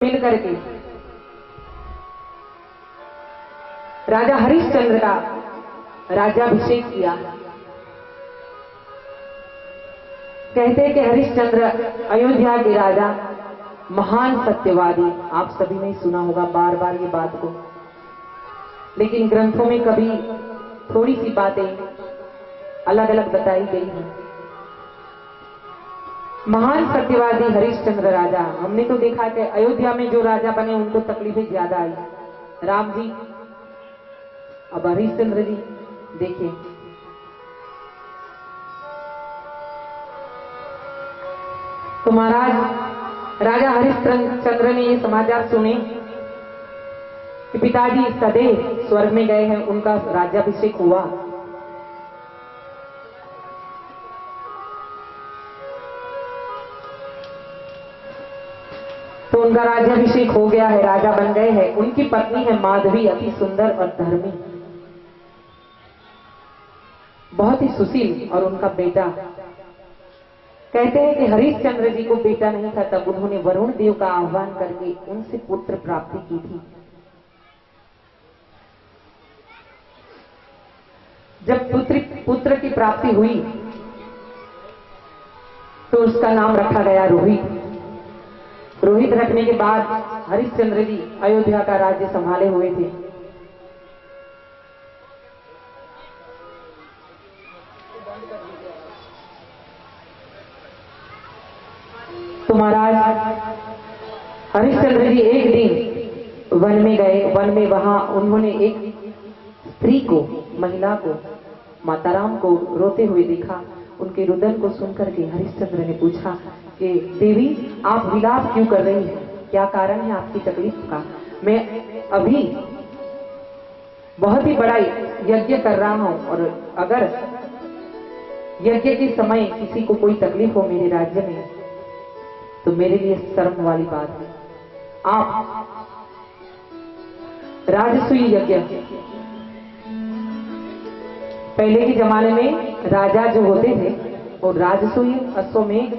मिल करके राजा हरिश्चंद्र का राज्याभिषेक किया। कहते हैं कि हरिश्चंद्र अयोध्या के राजा, महान सत्यवादी। आप सभी ने सुना होगा बार बार ये बात को, लेकिन ग्रंथों में कभी थोड़ी सी बातें अलग अलग बताई गई हैं। महान सत्यवादी हरिश्चंद्र राजा। हमने तो देखा कि अयोध्या में जो राजा बने उनको तकलीफें ज्यादा आई, राम जी। अब हरिश्चंद्र जी देखिए, तो महाराज राजा हरिश्चंद्र ने ये समाचार सुने कि पिताजी सदैव स्वर्ग में गए हैं, उनका राज्याभिषेक हुआ। तो उनका राज्याभिषेक हो गया है, राजा बन गए हैं। उनकी पत्नी है माधवी, अति सुंदर और धर्मी, बहुत ही सुशील। और उनका बेटा, कहते हैं कि हरिश्चंद्र जी को बेटा नहीं था, तब उन्होंने वरुण देव का आह्वान करके उनसे पुत्र प्राप्ति की थी। जब पुत्र की प्राप्ति हुई तो उसका नाम रखा गया रोहित। रोहित रखने के बाद हरिश्चंद्र जी अयोध्या का राज्य संभाले हुए थे। तो महाराज हरिश्चंद्र जी एक दिन वन में गए। वन में वहां उन्होंने एक स्त्री को, महिला को, माताराम को रोते हुए देखा। उनके रुदन को सुनकर के हरिश्चंद्र ने पूछा कि देवी, आप विलाप क्यों कर रही हैं? क्या कारण है आपकी तकलीफ का? मैं अभी बहुत ही बड़ा यज्ञ कर रहा हूं, और अगर यज्ञ के समय किसी को कोई तकलीफ हो मेरे राज्य में तो मेरे लिए शर्म वाली बात है। आप राजसूय यज्ञ, पहले के जमाने में राजा जो होते थे वो राजसूय, अश्वमेध,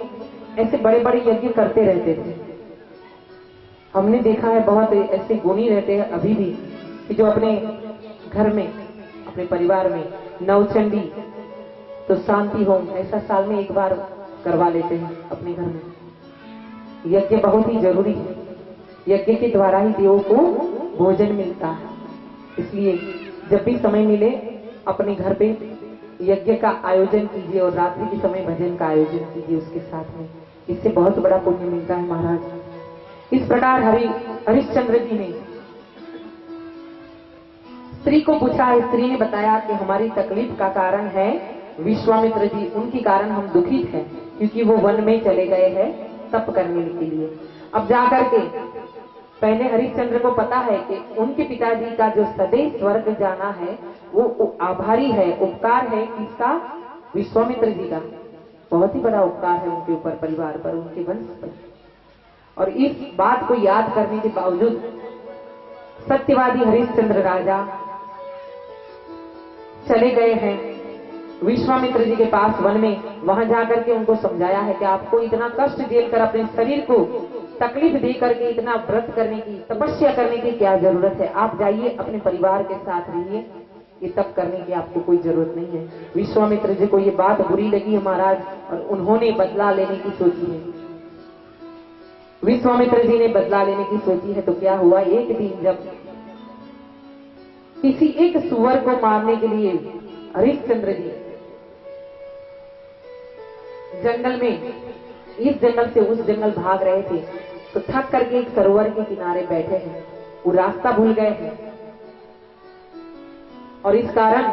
ऐसे बड़े बड़े यज्ञ करते रहते थे। हमने देखा है बहुत ऐसे गुणी रहते हैं अभी भी कि जो अपने घर में, अपने परिवार में नवचंडी तो शांति होम ऐसा साल में एक बार करवा लेते हैं अपने घर में। यज्ञ बहुत ही जरूरी है, यज्ञ के द्वारा ही देवों को भोजन मिलता है। इसलिए जब भी समय मिले अपने घर पे यज्ञ का आयोजन कीजिए, और रात्रि के समय भजन का आयोजन कीजिए उसके साथ में। इससे बहुत बड़ा पुण्य मिलता है महाराज। इस प्रकार हरिश्चंद्र जी ने स्त्री को पूछा। स्त्री ने बताया कि हमारी तकलीफ का कारण है विश्वामित्र जी, उनके कारण हम दुखित हैं, क्योंकि वो वन में चले गए हैं तप करने के लिए। अब जाकर के पहले हरिश्चंद्र को पता है कि उनके पिताजी का जो सदैव स्वर्ग जाना है वो आभारी है, उपकार है किसका? विश्वामित्र जी का। बहुत ही बड़ा उपकार है उनके ऊपर, परिवार पर, उनके वंश पर। और इस बात को याद करने के बावजूद सत्यवादी हरिश्चंद्र राजा चले गए हैं विश्वामित्र जी के पास वन में। वहां जाकर के उनको समझाया है कि आपको इतना कष्ट झेलकर, अपने शरीर को तकलीफ दे करके इतना व्रत करने की, तपस्या करने की क्या जरूरत है? आप जाइए अपने परिवार के साथ रहिए, ये तप करने की आपको कोई जरूरत नहीं है। विश्वामित्र जी को ये बात बुरी लगी है महाराज, और उन्होंने बदला लेने की सोची है। विश्वामित्र जी ने बदला लेने की सोची है। तो क्या हुआ, एक दिन जब किसी एक सुअर को मारने के लिए हरिश्चंद्र जी जंगल में, इस जंगल से उस जंगल भाग रहे थे, तो थक करके एक सरोवर के किनारे बैठे हैं। वो रास्ता भूल गए हैं, और इस कारण